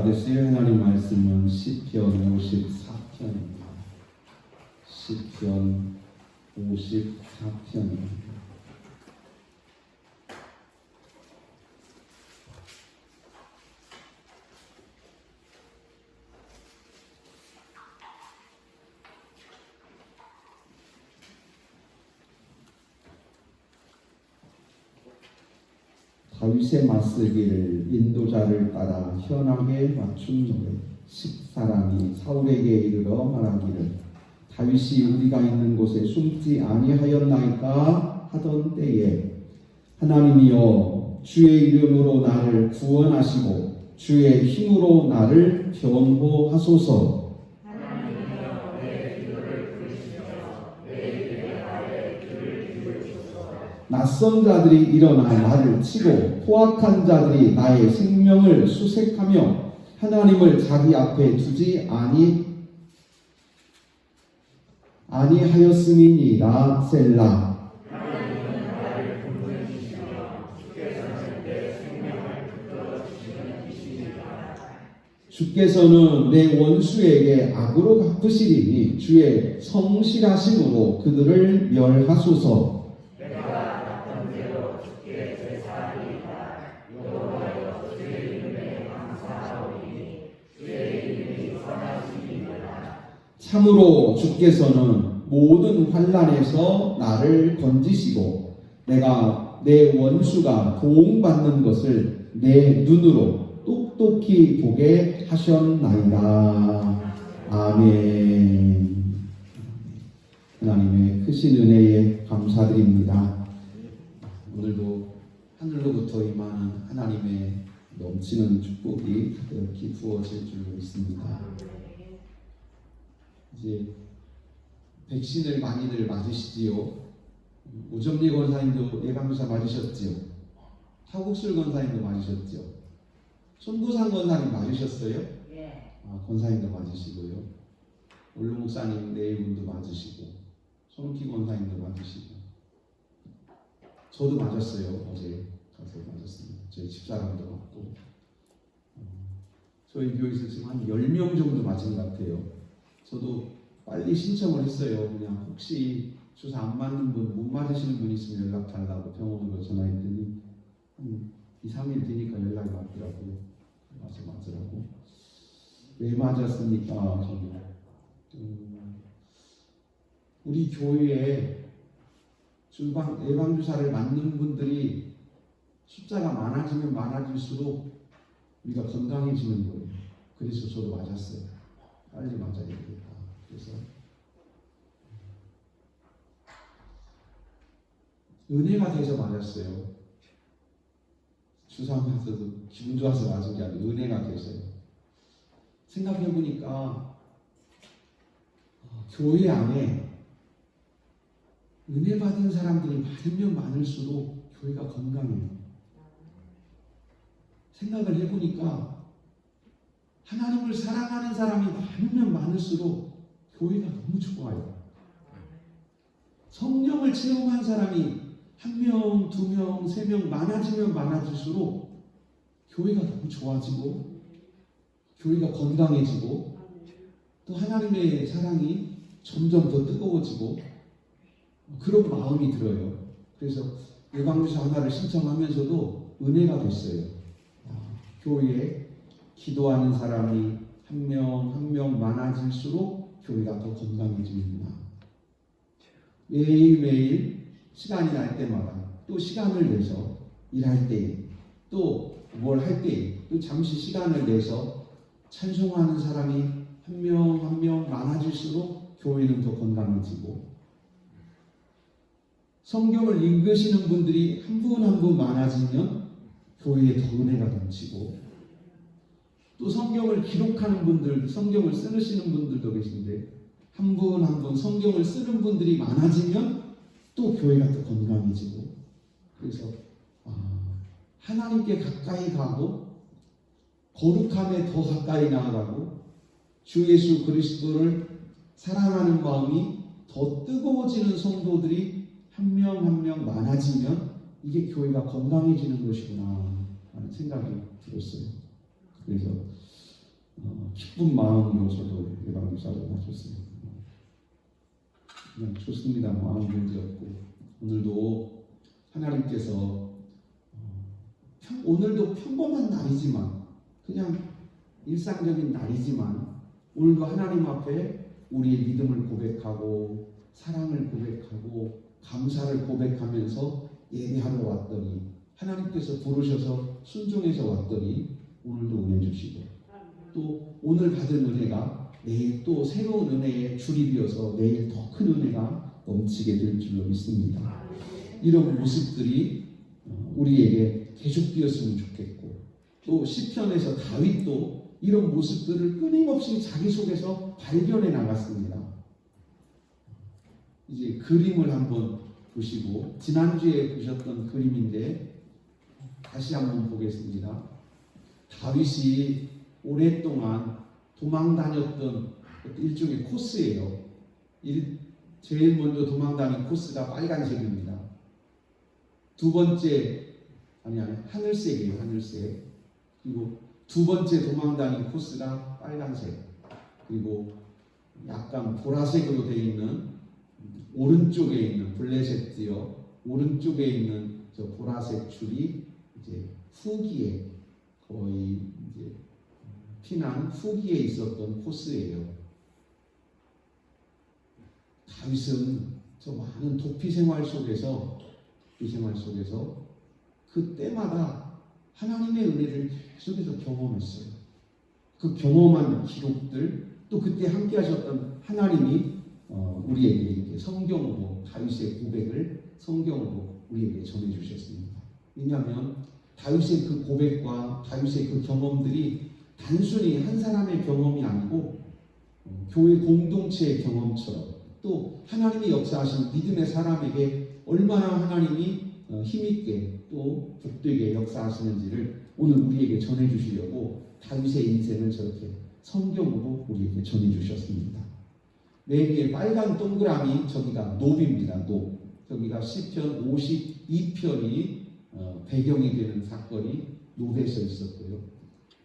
받으실 하나님 말씀은 시편 54편입니다. 시편 54편입니다. 다윗의 맞설기를 인도자를 따라 현하게 맞춘 노래. 10사람이 사울에게 이르러 말하기를 다윗이 우리가 있는 곳에 숨지 아니하였나이까 하던 때에 하나님이여 주의 이름으로 나를 구원하시고 주의 힘으로 나를 변호하소서. 낯선 자들이 일어나 나를 치고 포악한 자들이 나의 생명을 수색하며 하나님을 자기 앞에 두지 아니하였음이니이다. 셀라. 주께서는 내 원수에게 악으로 갚으시리니 주의 성실하심으로 그들을 멸하소서. 참으로 주께서는 모든 환난에서 나를 건지시고 내가 내 원수가 도움받는 것을 내 눈으로 똑똑히 보게 하셨나이다. 아멘. 하나님의 크신 은혜에 감사드립니다. 오늘도 하늘로부터 임하는 하나님의 넘치는 축복이 가득히 부어질 줄 믿습니다. 이제 백신을 많이들 맞으시지요. 우정리 권사님도 예방주사 맞으셨지요. 타국술 권사님도 맞으셨지요. 손구상 권사님 맞으셨어요? 네. 권사님도 맞으시고요. 올루 목사님 내일분도 맞으시고, 손키 권사님도 맞으시고, 저도 맞았어요. 어제 가서 맞았습니다. 저희 집사람도 맞고, 저희 교회에서 지금 한 10명 정도 맞은 것 같아요. 저도 빨리 신청을 했어요. 그냥 혹시 주사 안 맞는 분, 못 맞으시는 분 있으면 연락 달라고 병원으로 전화했더니 한 2, 3일 뒤니까 연락이 왔더라고요. 와서 맞으라고. 왜 맞았습니까? 저는 우리 교회에 예방주사를 맞는 분들이 숫자가 많아지면 많아질수록 우리가 건강해지는 거예요. 그래서 저도 맞았어요. 빨리 맞아야 되겠다. 그래서 은혜가 돼서 맞았어요. 주사하면서도 기분 좋아서 맞은 게 아니라 은혜가 돼서요. 생각해보니까 교회 안에 은혜 받은 사람들이 많으면 많을수록 교회가 건강해요. 생각을 해보니까 하나님을 사랑하는 사람이 많으면 많을수록 교회가 너무 좋아요. 성령을 체험한 사람이 1명, 2명, 3명 많아지면 많아질수록 교회가 너무 좋아지고 교회가 건강해지고 또 하나님의 사랑이 점점 더 뜨거워지고 그런 마음이 들어요. 그래서 예방주사 하나를 신청하면서도 은혜가 됐어요. 교회에 기도하는 사람이 한 명 한 명 많아질수록 교회가 더 건강해집니다. 매일매일 시간이 날 때마다 또 시간을 내서 일할 때 또 뭘 할 때 또 잠시 시간을 내서 찬송하는 사람이 한 명 한 명 많아질수록 교회는 더 건강해지고 성경을 읽으시는 분들이 한 분 한 분 많아지면 교회에 더 은혜가 넘치고 또 성경을 기록하는 분들, 성경을 쓰시는 분들도 계신데 한 분 한 분 성경을 쓰는 분들이 많아지면 또 교회가 더 건강해지고 그래서 하나님께 가까이 가고 거룩함에 더 가까이 나아가고 주 예수 그리스도를 사랑하는 마음이 더 뜨거워지는 성도들이 한 명 한 명 많아지면 이게 교회가 건강해지는 것이구나 하는 생각이 들었어요. 그래서 기쁜 마음으로 저도 예방주사를 맞췄습니다. 그냥 좋습니다. 아무 문제 없고 오늘도 하나님께서 오늘도 평범한 날이지만 그냥 일상적인 날이지만 오늘도 하나님 앞에 우리의 믿음을 고백하고 사랑을 고백하고 감사를 고백하면서 예배하러 왔더니 하나님께서 부르셔서 순종해서 왔더니 오늘도 은혜 주시고 또 오늘 받은 은혜가 내일 또 새로운 은혜의 줄이 되어서 내일 더 큰 은혜가 넘치게 될 줄로 믿습니다. 이런 모습들이 우리에게 계속되었으면 좋겠고 또 시편에서 다윗도 이런 모습들을 끊임없이 자기 속에서 발견해 나갔습니다. 이제 그림을 한번 보시고 지난주에 보셨던 그림인데 다시 한번 보겠습니다. 다윗이 오랫동안 도망 다녔던 일종의 코스예요. 제일 먼저 도망 다닌 코스가 빨간색입니다. 두 번째 하늘색이에요. 하늘색. 그리고 두 번째 도망 다닌 코스가 빨간색. 그리고 약간 보라색으로 되어 있는 오른쪽에 있는 블레셋 디어 오른쪽에 있는 저 보라색 줄이 이제 후기에 거의 이제 피난 후기에 있었던 코스예요. 다윗은 저 많은 도피 생활 속에서 그때마다 하나님의 은혜를 계속해서 경험했어요. 그 경험한 기록들 또 그때 함께 하셨던 하나님이 우리에게 이렇게 성경으로 다윗의 고백을 성경으로 우리에게 전해주셨습니다. 왜냐하면 다윗의 그 고백과 다윗의 그 경험들이 단순히 한 사람의 경험이 아니고 교회 공동체의 경험처럼 또 하나님이 역사하신 믿음의 사람에게 얼마나 하나님이 힘있게 또 복되게 역사하시는지를 오늘 우리에게 전해주시려고 다윗의 인생을 저렇게 성경으로 우리에게 전해주셨습니다. 맨 위에 빨간 동그라미 저기가 놉입니다. 놉. 저기가 시편 52편이 배경이 되는 사건이 놉에서 있었고요.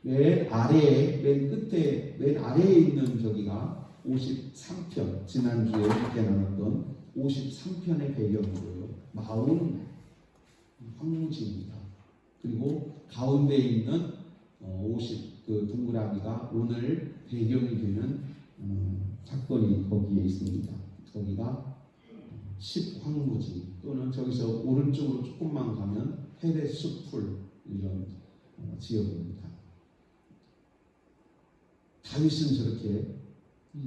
맨 아래에 맨 끝에 맨 아래에 있는 저기가 53편 지난주에 함께 나눴던 53편의 배경이고요. 마온 황무지입니다. 그리고 가운데 있는 50 그 동그라미가 오늘 배경이 되는 사건이 거기에 있습니다. 거기가 10황무지 또는 저기서 오른쪽으로 조금만 가면 헤레 숲풀 이런 지역입니다. 다윗은 저렇게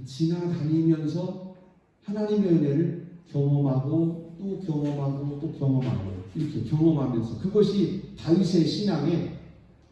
지나다니면서 하나님의 은혜를 경험하고 또 경험하고 또 경험하고 이렇게 경험하면서 그것이 다윗의 신앙에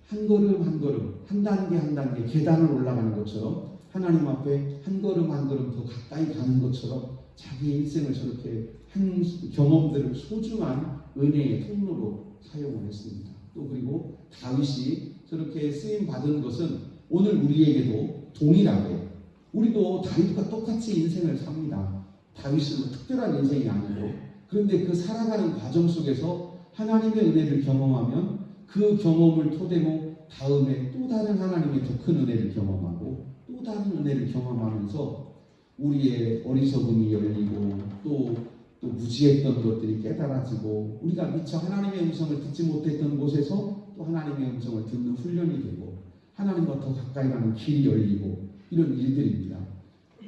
한 걸음 한 걸음 한 단계 한 단계 계단을 올라가는 것처럼 하나님 앞에 한 걸음 한 걸음 더 가까이 가는 것처럼 자기의 일생을 저렇게 한 경험들을 소중한 은혜의 통로로 사용을 했습니다. 또 그리고 다윗이 저렇게 쓰임 받은 것은 오늘 우리에게도 동일하게 우리도 다윗과 똑같이 인생을 삽니다. 다윗은 뭐 특별한 인생이 아니고 그런데 그 살아가는 과정 속에서 하나님의 은혜를 경험하면 그 경험을 토대로 다음에 또 다른 하나님의 더 큰 은혜를 경험하고 또 다른 은혜를 경험하면서 우리의 어리석음이 열리고 또 무지했던 것들이 깨달아지고 우리가 미처 하나님의 음성을 듣지 못했던 곳에서 또 하나님의 음성을 듣는 훈련이 되고 하나님과 더 가까이 가는 길이 열리고 이런 일들입니다.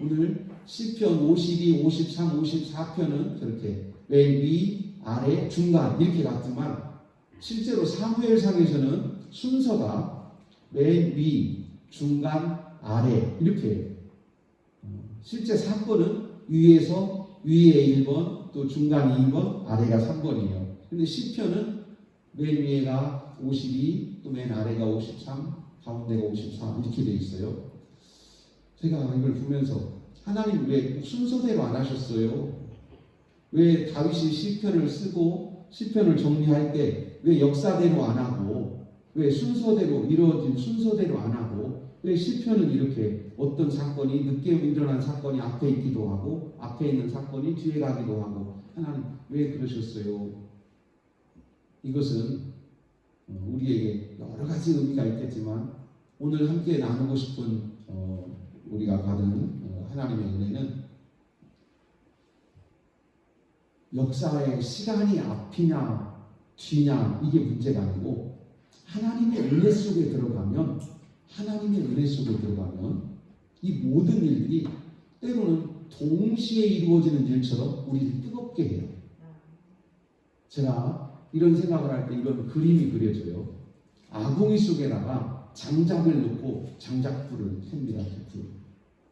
오늘 시편 52, 53, 54편은 저렇게 맨 위, 아래, 중간 이렇게 같지만 실제로 사무엘상에서는 순서가 맨 위, 중간, 아래 이렇게 실제 사건은 위에 1번 또 중간이 2번 아래가 3번이에요. 근데 시편은 맨 위에가 52 또 맨 아래가 53 가운데가 54 이렇게 돼 있어요. 제가 이걸 보면서 하나님 왜 순서대로 안 하셨어요? 왜 다윗이 시편을 쓰고 시편을 정리할 때 왜 역사대로 안 하고 왜 순서대로 이루어진 순서대로 안 하고 왜 시편은 이렇게 어떤 사건이 늦게 일어난 사건이 앞에 있기도 하고 앞에 있는 사건이 뒤에 가기도 하고 하나님 왜 그러셨어요? 이것은 우리에게 여러 가지 의미가 있겠지만 오늘 함께 나누고 싶은 우리가 받은 하나님의 은혜는 역사의 시간이 앞이냐 뒤냐 이게 문제가 아니고 하나님의 은혜 속에 들어가면 이 모든 일들이 때로는 동시에 이루어지는 일처럼 우리를 뜨겁게 해요. 제가 이런 생각을 할 때 이런 그림이 그려져요. 아궁이 속에다가 장작을 넣고 장작불을 틉니다.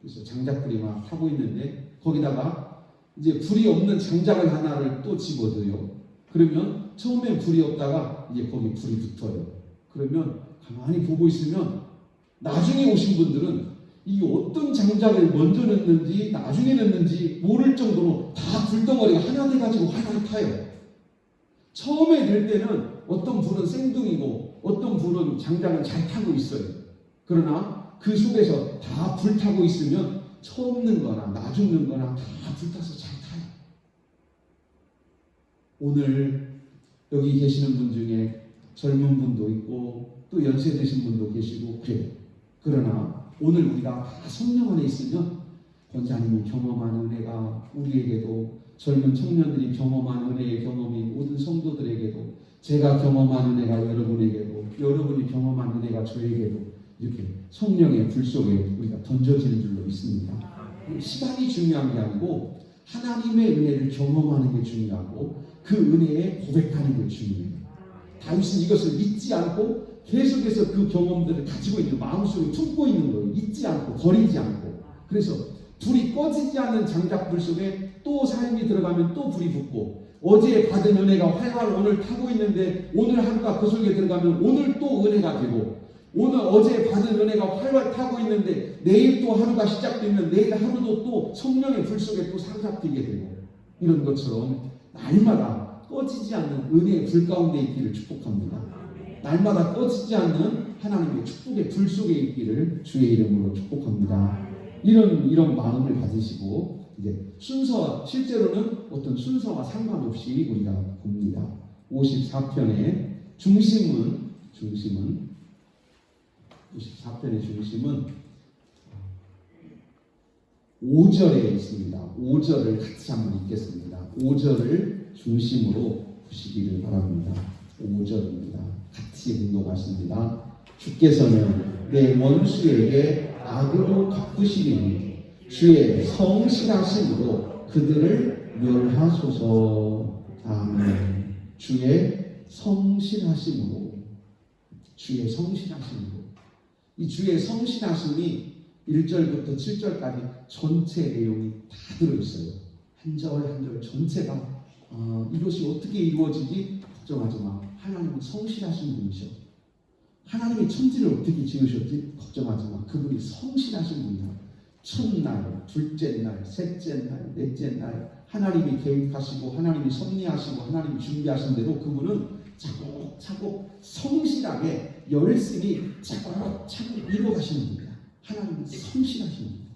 그래서 장작불이 막 타고 있는데 거기다가 이제 불이 없는 장작을 하나를 또 집어넣어요. 그러면 처음엔 불이 없다가 이제 거기 불이 붙어요. 그러면 가만히 보고 있으면 나중에 오신 분들은 이게 어떤 장작을 먼저 넣는지 나중에 넣는지 모를 정도로 다 불덩어리가 하나 돼가지고 활활 타요. 처음에 낼 때는 어떤 불은 생둥이고 어떤 불은 장작은 잘 타고 있어요. 그러나 그 속에서 다 불타고 있으면 처음 넣는 거나 나중 넣는 거나 다 불타서 잘 타요. 오늘 여기 계시는 분 중에 젊은 분도 있고 또 연세 드신 분도 계시고 그래요. 그러나 오늘 우리가 다 성령 안에 있으면 권사님이 경험한 은혜가 우리에게도 젊은 청년들이 경험한 은혜의 경험이 모든 성도들에게도 제가 경험한 은혜가 여러분에게도 여러분이 경험한 은혜가 저에게도 이렇게 성령의 불 속에 우리가 던져지는 줄로 믿습니다. 시간이 중요한 게 아니고 하나님의 은혜를 경험하는 게 중요하고 그 은혜에 고백하는 게 중요해요. 다윗은 이것을 믿지 않고 계속해서 그 경험들을 가지고 있는 마음속에 품고 있는 거예요. 잊지 않고 버리지 않고. 그래서 불이 꺼지지 않는 장작불 속에 또 삶이 들어가면 또 불이 붙고 어제 받은 은혜가 활활 오늘 타고 있는데 오늘 하루가 그 속에 들어가면 오늘 또 은혜가 되고 오늘 어제 받은 은혜가 활활 타고 있는데 내일 또 하루가 시작되면 내일 하루도 또 성령의 불 속에 또 상작되게 되고 이런 것처럼 날마다 꺼지지 않는 은혜의 불 가운데 있기를 축복합니다. 날마다 꺼지지 않는 하나님의 축복의 불 속에 있기를 주의 이름으로 축복합니다. 이런 마음을 가지시고 이제 순서 실제로는 어떤 순서와 상관없이 우리가 봅니다. 54편의 중심은 54편의 중심은 5절에 있습니다. 5절을 같이 한번 읽겠습니다. 5절을 중심으로 보시기를 바랍니다. 5절입니다. 같이 묵독하십니다. 주께서는 내 원수에게 악으로 갚으시리니 주의 성실하심으로 그들을 멸하소서. 아멘. 주의 성실하심으로 이 주의 성실하심이 1절부터 7절까지 전체 내용이 다 들어있어요. 한 절 한 절 전체가 이것이 어떻게 이루어지지 걱정하지 마. 하나님은 성실하신 분이셔. 하나님이 천지를 어떻게 지으셨지? 걱정하지 마. 그분이 성실하신 분이야. 첫날, 둘째 날, 셋째 날, 넷째 날 하나님이 계획하시고 하나님이 섭리하시고 하나님이 준비하신 대로 그분은 차곡차곡 성실하게 열심히 차곡차곡 이루어가시는 분이야. 하나님은 성실하신 분이야.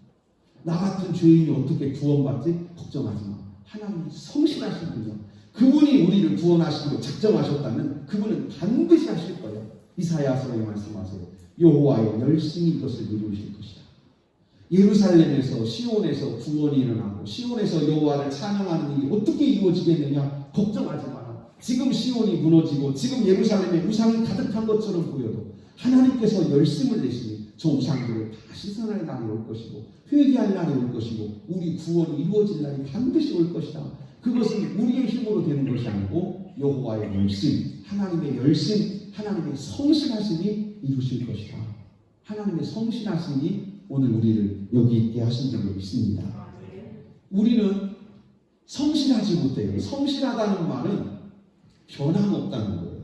나 같은 죄인이 어떻게 구원받지? 걱정하지 마. 하나님이 성실하신 분이야. 그분이 우리를 구원하시고 작정하셨다면 그분은 반드시 하실 거예요. 이사야서에 말씀하세요. 여호와의 열심히 이것을 이루실 것이다. 예루살렘에서 시온에서 구원이 일어나고 시온에서 여호와를 찬양하는 일이 어떻게 이루어지겠느냐 걱정하지 마라. 지금 시온이 무너지고 지금 예루살렘에 우상이 가득한 것처럼 보여도 하나님께서 열심을 내시니 저 우상들을 다 씻어낼 날이 올 것이고 회개할 날이 올 것이고 우리 구원이 이루어질 날이 반드시 올 것이다. 그것은 우리의 힘으로 되는 것이 아니고 여호와의 열심, 하나님의 열심, 하나님의 성실하심이 이루실 것이다. 하나님의 성실하심이 오늘 우리를 여기 있게 하신 줄로 믿습니다. 우리는 성실하지 못해요. 성실하다는 말은 변함없다는 거예요.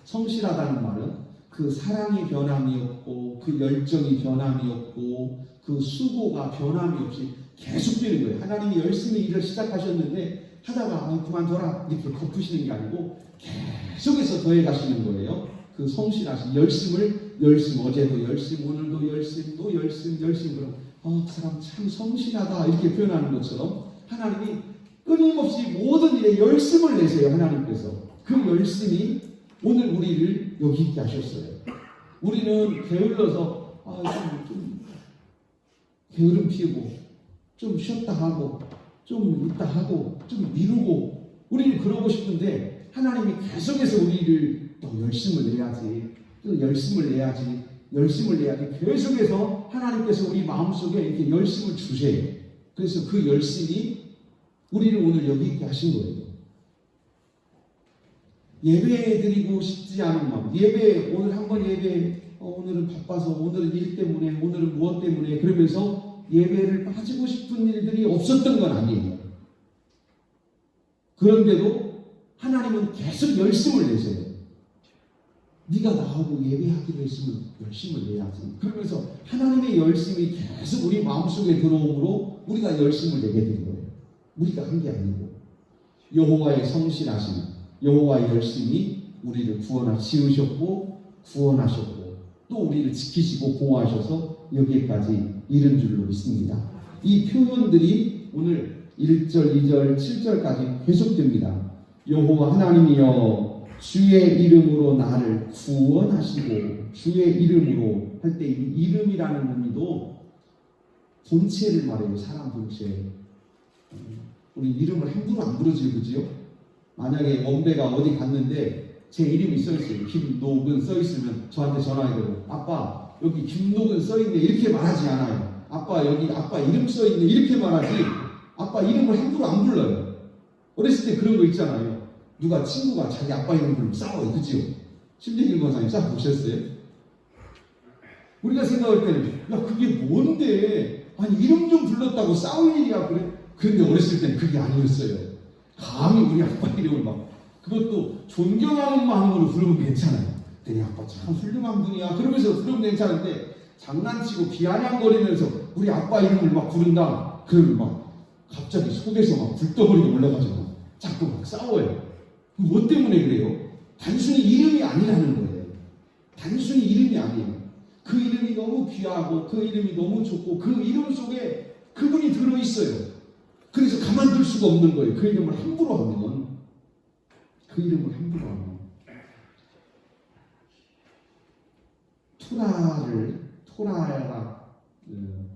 성실하다는 말은 그 사랑이 변함이 없고 그 열정이 변함이 없고 그 수고가 변함이 없이 계속되는 거예요. 하나님이 열심히 일을 시작하셨는데 하다가 그만둬라 이렇게 덮으시는 게 아니고 계속해서 더해가시는 거예요. 그 성실하신 열심 어제도 열심 오늘도 열심 또 열심 그럼 그 사람 참 성실하다 이렇게 표현하는 것처럼 하나님이 끊임없이 모든 일에 열심을 내세요. 하나님께서 그 열심이 오늘 우리를 여기 있게 하셨어요. 우리는 게을러서 좀 게으름 피우고 좀 쉬었다 하고 좀 있다 하고 좀 미루고 우리는 그러고 싶은데 하나님이 계속해서 우리를 또 열심을 내야지 또 열심을 내야지 계속해서 하나님께서 우리 마음속에 이렇게 열심을 주세요. 그래서 그 열심이 우리를 오늘 여기 있게 하신 거예요. 예배 드리고 싶지 않은 마음, 오늘 한번 오늘은 바빠서, 오늘은 일 때문에, 오늘은 무엇 때문에 그러면서 예배를 빠지고 싶은 일들이 없었던 건 아니에요. 그런데도 하나님은 계속 열심을 내세요. 네가 나오고 예배하기로 했으면 열심을 내야지. 그러면서 하나님의 열심이 계속 우리 마음속에 들어오므로 우리가 열심을 내게 된 거예요. 우리가 한 게 아니고 여호와의 성실하심, 여호와의 열심이 우리를 지으셨고 구원하셨고 또 우리를 지키시고 보호하셔서 여기까지 이른 줄로 믿습니다. 이 표현들이 오늘 1절, 2절, 7절까지 계속됩니다. 여호와 하나님이여 주의 이름으로 나를 구원하시고, 주의 이름으로 할 때 이 이름이라는 의미도 본체를 말해요. 사람 본체. 우리 이름을 함부로 안 부르지, 그지요? 만약에 원배가 어디 갔는데 제 이름이 써있어요. 김노근 써있으면 저한테 전화해요. 아빠 여기 김노근 써있네 이렇게 말하지 않아요. 아빠 여기 아빠 이름 써있네 이렇게 말하지, 아빠 이름을 함부로 안 불러요. 어렸을 때 그런 거 있잖아요. 누가 친구가 자기 아빠 이름 부르면 싸워요. 그지요? 심리길 권사님 싸워 보셨어요? 우리가 생각할 때는 야 그게 뭔데, 아니 이름 좀 불렀다고 싸울 일이야 그래? 그런데 어렸을 때는 그게 아니었어요. 감히 우리 아빠 이름을 막, 그것도 존경하는 마음으로 부르면 괜찮아요. 내 아빠 참 훌륭한 분이야 그러면서 부르면 괜찮은데, 장난치고 비아냥거리면서 우리 아빠 이름을 막 부른다 그러면 막 갑자기 속에서 막 불덩어리가 올라가지고 자꾸 막 싸워요. 뭐 때문에 그래요? 단순히 이름이 아니라는 거예요. 단순히 이름이 아니에요. 그 이름이 너무 귀하고 그 이름이 너무 좋고 그 이름 속에 그분이 들어있어요. 그래서 가만둘 수가 없는 거예요. 그 이름을 함부로 하면, 그 이름을 함부로 하면. 토라가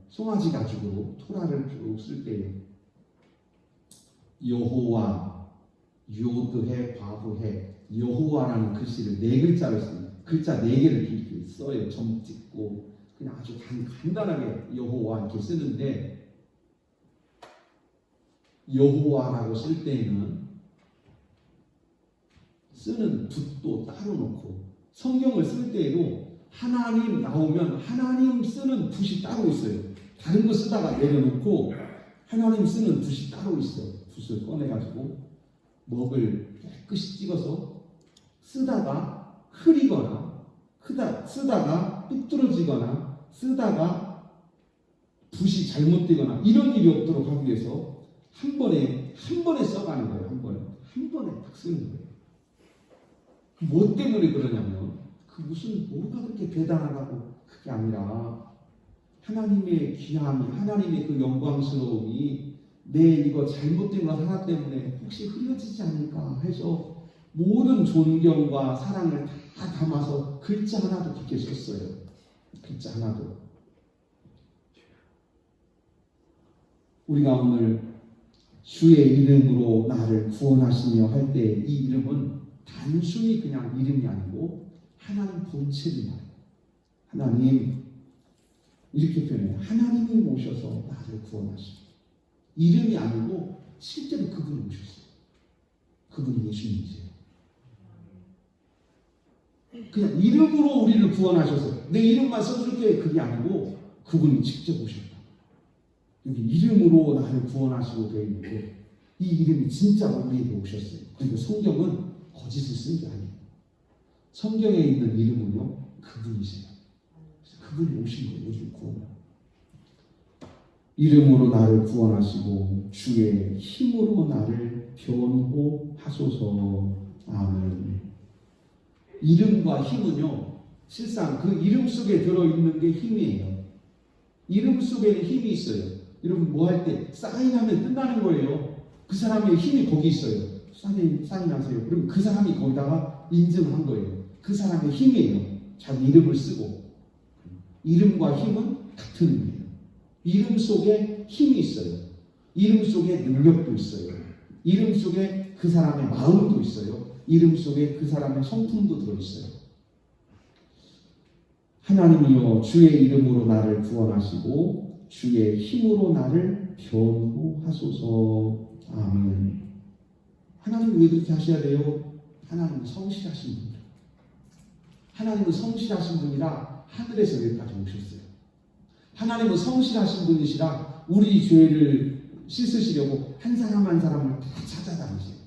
송아지 가죽으로 토라를 쭉 쓸 때 여호와, 요드해, 바브해, 여호와라는 글씨를 4글자를 씁니다. 글자 4개를 이렇게 써요. 점 찍고 그냥 아주 간단하게 여호와 이렇게 쓰는데, 여호와라고 쓸 때에는 쓰는 붓도 따로 놓고, 성경을 쓸 때에도 하나님 나오면 하나님 쓰는 붓이 따로 있어요. 다른 거 쓰다가 내려놓고 하나님 쓰는 붓이 따로 있어요. 붓을 꺼내가지고 먹을 깨끗이 찍어서 쓰다가 흐리거나 쓰다가 삐뚤어지거나 쓰다가 붓이 잘못되거나 이런 일이 없도록 하기 위해서 한 번에 써가는 거예요. 한 번에 딱 쓰는 거예요. 뭐 때문에 그러냐면 그 무슨 뭐가 그렇게 대단하다고, 그게 아니라 하나님의 귀함이, 하나님의 그 영광스러움이 내 이거 잘못된 것 하나 때문에 혹시 흐려지지 않을까 해서 모든 존경과 사랑을 다 담아서 글자 하나도 깊게 썼어요. 글자 하나도. 우리가 오늘 주의 이름으로 나를 구원하시며 할 때 이 이름은 단순히 그냥 이름이 아니고 하나님 본체를 말해요. 하나님, 이렇게 표현해요. 하나님이 오셔서 나를 구원하시고, 이름이 아니고 실제로 그분이 오셨어요. 그분이 예수님이세요. 그냥 이름으로 우리를 구원하셔서 내 이름만 써줄게 그게 아니고 그분이 직접 오셨다. 여기 이름으로 나를 구원하시고 되어 있는데 이 이름이 진짜 우리에게 오셨어요. 그리고 성경은 거짓을 쓴 게 아니에요. 성경에 있는 이름은요, 그분이세요. 그분이 오신 거예요. 우리를 구원하고. 이름으로 나를 구원하시고 주의 힘으로 나를 변호하소서. 아멘. 이름과 힘은요, 실상 그 이름 속에 들어있는 게 힘이에요. 이름 속에는 힘이 있어요. 여러분 뭐 할 때 사인하면 끝나는 거예요. 그 사람의 힘이 거기 있어요. 사인하세요. 그럼 그 사람이 거기다가 인증을 한 거예요. 그 사람의 힘이에요. 자기 이름을 쓰고 이름과 힘은 같은 의미예요. 이름 속에 힘이 있어요. 이름 속에 능력도 있어요. 이름 속에 그 사람의 마음도 있어요. 이름 속에 그 사람의 성품도 들어있어요. 하나님이여 주의 이름으로 나를 구원하시고 주의 힘으로 나를 변호하소서. 아멘. 하나님은 왜 그렇게 하셔야 돼요? 하나님은 성실하신 분이에요. 하나님은 성실하신 분이라 하늘에서 여기까지 오셨어요. 하나님은 성실하신 분이시라 우리 죄를 씻으시려고 한 사람 한 사람을 다 찾아다니세요.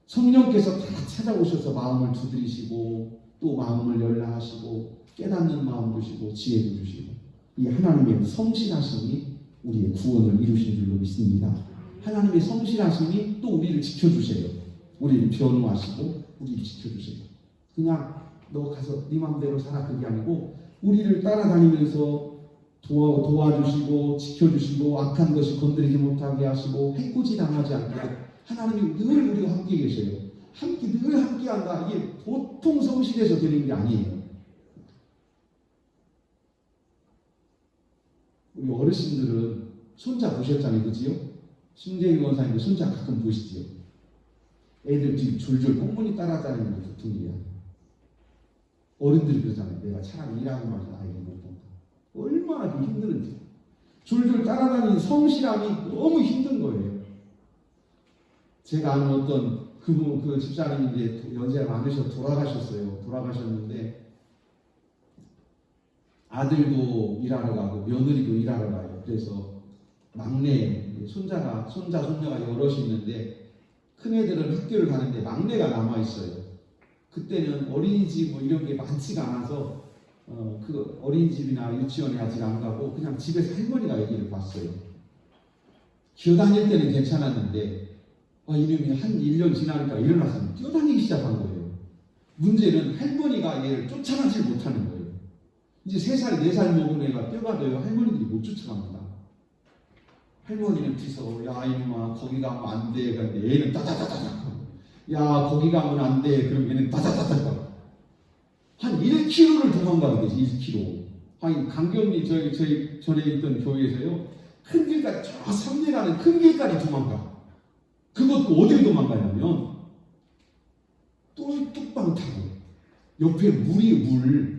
성령께서 다 찾아오셔서 마음을 두드리시고 또 마음을 열라 하시고 깨닫는 마음 주시고 지혜도 주시고 이 하나님의 성실하심이 우리의 구원을 이루신 줄로 믿습니다. 하나님의 성실하심이 또 우리를 지켜주세요. 우리를 변호하시고 우리를 지켜주세요. 그냥 너 가서 네 맘대로 살아 그게 아니고 우리를 따라다니면서 도와주시고 지켜주시고 악한 것이 건드리지 못하게 하시고 해코지 당하지 않게 하나님이 늘 우리와 함께 계세요. 늘 함께한다. 이게 보통 성실해서 되는 게 아니에요. 우리 어르신들은 손자 보셨잖아요. 그지요? 신재희 원사님도 손자 가끔 보시지요. 애들 지금 줄줄 꽁무니 따라다니는 게 보통 일이야. 어른들이 그러잖아요. 내가 차라리 일하는 말이 아이를 못 본다. 얼마나 그 힘든지. 줄줄 따라다니는 성실함이 너무 힘든 거예요. 제가 아는 어떤 그 집사님이 연세가 많으셔서 돌아가셨는데 아들도 일하러 가고 며느리도 일하러 가요. 그래서 막내 손자 손녀가 여럿이 있는데 큰 애들은 학교를 가는데 막내가 남아 있어요. 그때는 어린이집 뭐 이런 게 많지가 않아서 그 어린이집이나 유치원에 아직 안 가고 그냥 집에서 할머니가 애기를 봤어요. 기어다닐 때는 괜찮았는데 이놈이 한 1년 지나니까 일어나서 뛰어다니기 시작한 거예요. 문제는 할머니가 얘를 쫓아가지 못하는 거예요. 이제 3살, 4살 먹은 애가 뛰어가도요 할머니들이 못 쫓아갑니다. 할머니는 뒤서 야 이놈아 거기 가면 안 돼. 그런데 얘는 따다다다다. 야 거기 가면 안 돼. 그럼 얘는 따다다다다. 한 1km를 도망가는 거지. 1km. 아니 강경리 저희 전에 있던 교회에서요 큰 길까지 저 삼내 가는 큰 길까지 도망가. 그것도 어디로 도망가냐면 뚝방 타고 옆에 물.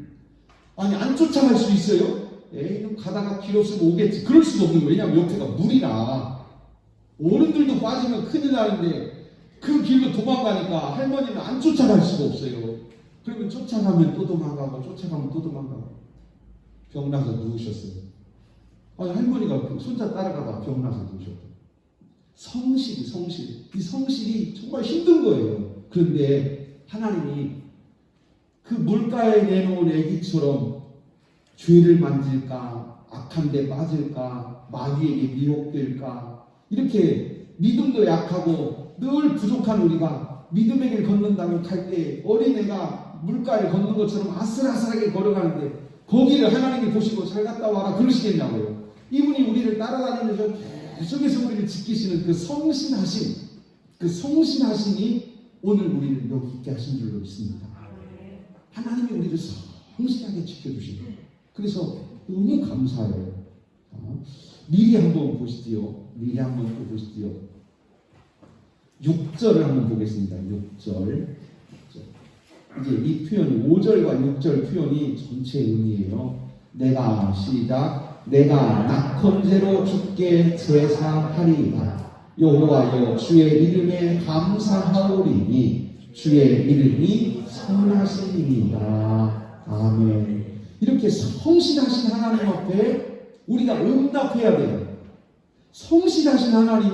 아니 안 쫓아갈 수 있어요? 에이 가다가 길 없으면 오겠지. 그럴 수도 없는 거예요. 왜냐하면 옆에가 물이라 어른들도 빠지면 큰일 나는데 그 길로 도망가니까 할머니는 안 쫓아갈 수가 없어요. 그러면 쫓아가면 또 도망가고 쫓아가면 또 도망가고 병나서 누우셨어요. 아니 할머니가 손자 따라가다가 병나서 누우셨고 성실. 이 성실이 정말 힘든 거예요. 그런데 하나님이 그 물가에 내놓은 애기처럼 죄를 만질까, 악한 데 빠질까, 마귀에게 미혹될까, 이렇게 믿음도 약하고 늘 부족한 우리가 믿음의 길 걷는다고 할 때 어린애가 물가를 걷는 것처럼 아슬아슬하게 걸어가는데 거기를 하나님이 보시고 잘 갔다 와라 그러시겠냐고요. 이분이 우리를 따라다니면서 계속해서 우리를 지키시는 그 성실하심이 오늘 우리를 여기 있게 하신 줄로 믿습니다. 하나님이 우리를 성실하게 지켜주시고 그래서 너무 감사해요. 미리 한번 보시지요. 6절을 한번 보겠습니다. 6절. 이제 이 표현이 5절과 6절 표현이 전체 의미예요. 내가 낙헌제로 주께 제사하리이다. 여호와여 주의 이름에 감사하오리니 주의 이름이 선하시니이다. 아멘. 이렇게 성실하신 하나님 앞에 우리가 응답해야 돼요. 성실하신 하나님,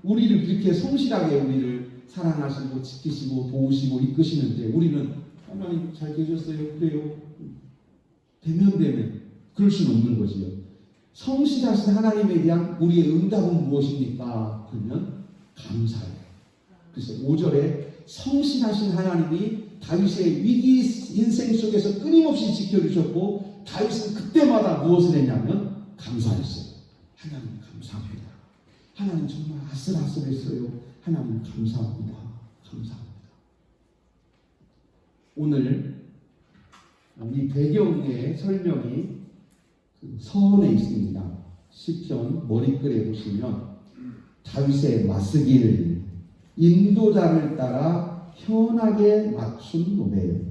우리를 그렇게 성실하게 우리를 사랑하시고 지키시고 도우시고 이끄시는데 우리는 하나님 잘 계셨어요? 그래요? 되면 그럴 수는 없는 거지요. 성실하신 하나님에 대한 우리의 응답은 무엇입니까? 그러면 감사해요. 그래서 5절에 성실하신 하나님이 다윗의 위기 인생 속에서 끊임없이 지켜주셨고 다윗은 그때마다 무엇을 했냐면 감사했어요. 하나님 감사합니다. 하나님 정말 아슬아슬했어요. 하나님 감사합니다. 오늘 이 배경의 설명이 그 서원에 있습니다. 시편 머리글에 보시면 다윗의 맞쓰기를 인도자를 따라 현악에 맞춘 노래예요.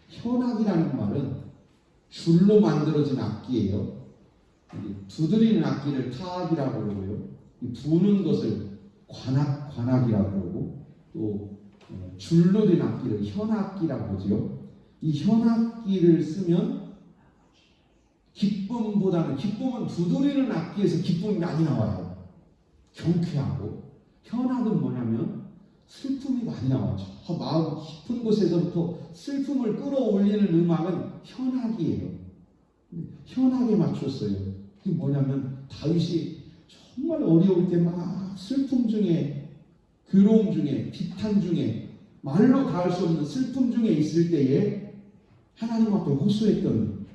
현악이라는 말은 줄로 만들어진 악기예요. 두드리는 악기를 타악이라고 그러고요. 부는 것을 관악이라고 그러고 또 줄로 된 악기를 현악기라고 하죠. 이 현악기를 쓰면 기쁨은 두드리는 악기에서 기쁨이 많이 나와요. 경쾌하고. 현악은 뭐냐면 슬픔이 많이 나와요. 저 마음 깊은 곳에서부터 슬픔을 끌어올리는 음악은 현악이에요. 현악에 맞췄어요. 그게 뭐냐면 다윗이 정말 어려울 때 막 슬픔 중에, 괴로움 중에, 비탄 중에, 말로 닿을 수 없는 슬픔 중에 있을 때에 하나님 앞에 호소했던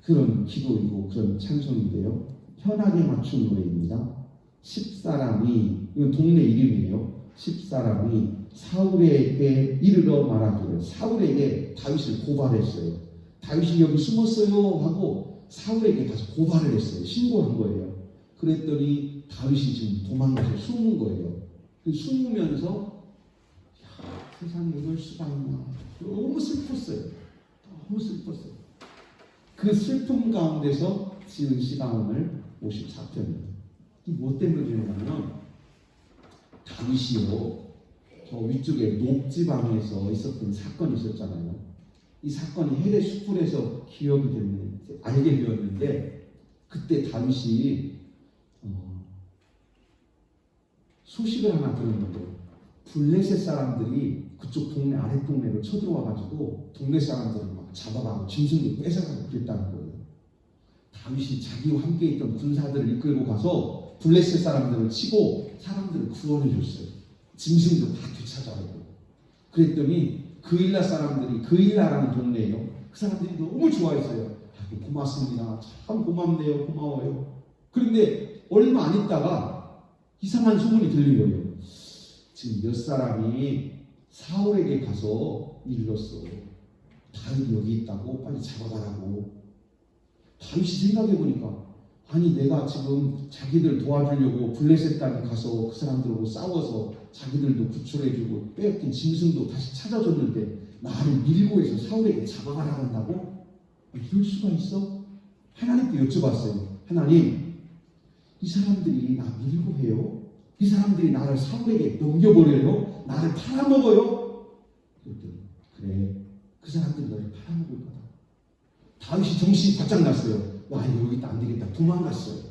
그런 기도이고 그런 찬송인데요. 현악에 맞춘 노래입니다. 10사람이, 이건 동네 이름이에요. 10사람이 사울에게 이르러 말하기를, 사울에게 다윗을 고발했어요. 다윗이 여기 숨었어요 하고 사울에게 가서 고발을 했어요. 신고한 거예요. 그랬더니 다윗이 지금 도망가서 숨은 거예요. 숨으면서 세상에 이럴 수가 있나. 너무 슬펐어요. 너무 슬펐어요. 그 슬픔 가운데서 지은 시가 오늘 54편입니다. 이게 뭐 때문에 그러냐면 다윗이요, 저 위쪽에 녹지방에서 있었던 사건이 있었잖아요. 이 사건이 헤레 숯불에서 기억이 됐는데, 알게 되었는데, 그때 다윗이 소식을 하나 들었는데 블레셋 사람들이 그쪽 동네 아랫동네로 쳐들어와가지고 동네 사람들을 막 잡아가고 짐승도 뺏어가고 그랬다는 거예요. 다윗이 자기와 함께 있던 군사들을 이끌고 가서 블레셋 사람들을 치고 사람들을 구원해 줬어요. 짐승도 다 되찾아오고. 그랬더니 그일라 사람들이, 그일라라는 동네예요. 그 사람들이 너무 좋아했어요. 고맙습니다. 참 고맙네요. 고마워요. 그런데 얼마 안 있다가 이상한 소문이 들린 거예요. 지금 몇 사람이 사울에게 가서 이르렀어. 다윗이 여기 있다고 빨리 잡아가라고. 다윗이 생각해보니까, 아니 내가 지금 자기들 도와주려고 블레셋 땅에 가서 그 사람들하고 싸워서 자기들도 구출해주고 빼앗긴 짐승도 다시 찾아줬는데 나를 밀고 해서 사울에게 잡아가라고 한다고? 이럴 수가 있어? 하나님께 여쭤봤어요. 하나님, 이 사람들이 나 밀고 해요? 이 사람들이 나를 사울에게 넘겨버려요? 나를 팔아먹어요? 그랬더니 그래, 그 사람들이 너를 팔아먹을 거다. 다윗이 정신이 바짝 났어요. 와, 여기 있다, 안 되겠다. 도망갔어요.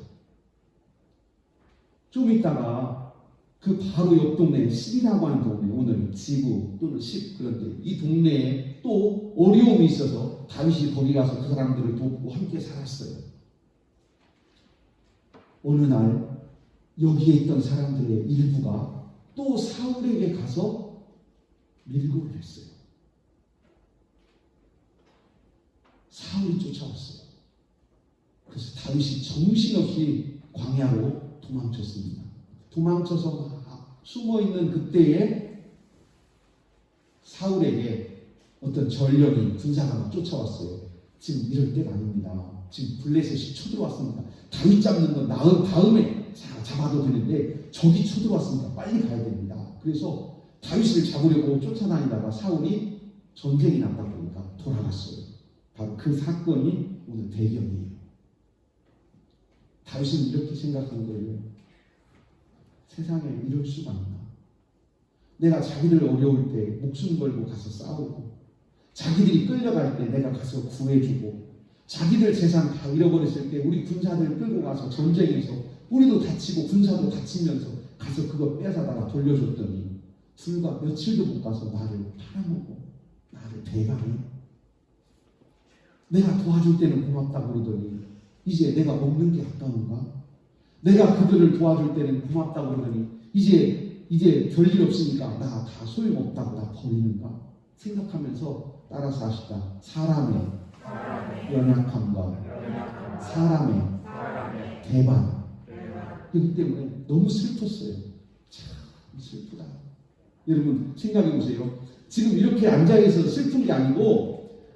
좀 있다가 그 바로 옆 동네에 10이라고 하는 동네, 오늘 지구 또는 10, 그런데 이 동네에 또 어려움이 있어서 다윗이 거기 가서 그 사람들을 돕고 함께 살았어요. 어느 날 여기에 있던 사람들의 일부가 또 사울에게 가서 밀고를 했어요. 사울이 쫓아왔어요. 그래서 다윗이 정신없이 광야로 도망쳤습니다. 도망쳐서 막 숨어있는 그때에 사울에게 어떤 전령이, 군사가 막 쫓아왔어요. 지금 이럴 때가 아닙니다. 지금 블레셋이 쳐들어왔습니다. 다윗 잡는 건 다음에 잡아도 되는데 적이 쳐들어왔습니다. 빨리 가야 됩니다. 그래서 다윗을 잡으려고 쫓아다니다가 사울이 전쟁이 났다 보니까 돌아갔어요. 바로 그 사건이 오늘 배경이에요. 다윗은 이렇게 생각한 거예요. 세상에 이럴 수가 있나. 내가 자기들 어려울 때 목숨 걸고 가서 싸우고, 자기들이 끌려갈 때 내가 가서 구해주고, 자기들 재산 다 잃어버렸을 때 우리 군사들 끌고 가서 전쟁에서 우리도 다치고 군사도 다치면서 가서 그거 빼앗아다가 돌려줬더니 불과 며칠도 못 가서 나를 팔아먹고 나를 배반해. 내가 도와줄 때는 고맙다고 그러더니 이제 내가 먹는 게 아까운가? 내가 그들을 도와줄 때는 고맙다고 그러더니 이제 별일 없으니까 나 다 소용없다고 나 버리는가? 생각하면서 따라서 하시다. 사람의 연약함과 사람의 배반. 그렇기 때문에 너무 슬펐어요. 참 슬프다. 여러분 생각해 보세요. 지금 이렇게 앉아있어서 슬픈 게 아니고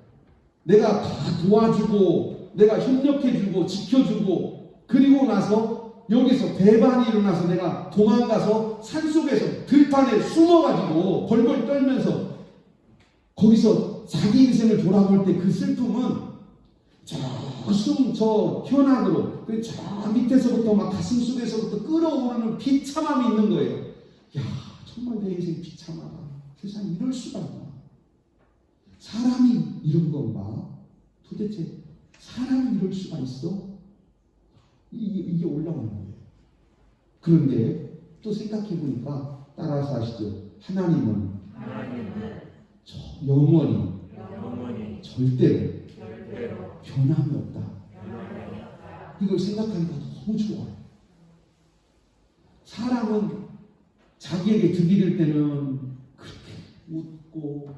내가 다 도와주고 내가 협력해주고 지켜주고 그리고 나서 여기서 배반이 일어나서 내가 도망가서 산속에서 들판에 숨어가지고 벌벌 떨면서 거기서 자기 인생을 돌아볼 때 그 슬픔은 저 현악으로 저 밑에서부터 막 가슴 속에서부터 끓어오르는 비참함이 있는 거예요. 야, 정말 내 인생 비참하다. 세상에 이럴 수가 있나? 사람이 이런 건가? 도대체 사람이 이럴 수가 있어? 이게 올라오는 거예요. 그런데 또 생각해 보니까 따라서 하시죠. 하나님은 저 영원히 절대로 변함이 없다. 이걸 생각하니까 너무 좋아요. 사람은 자기에게 득이 될 때는 그렇게 웃고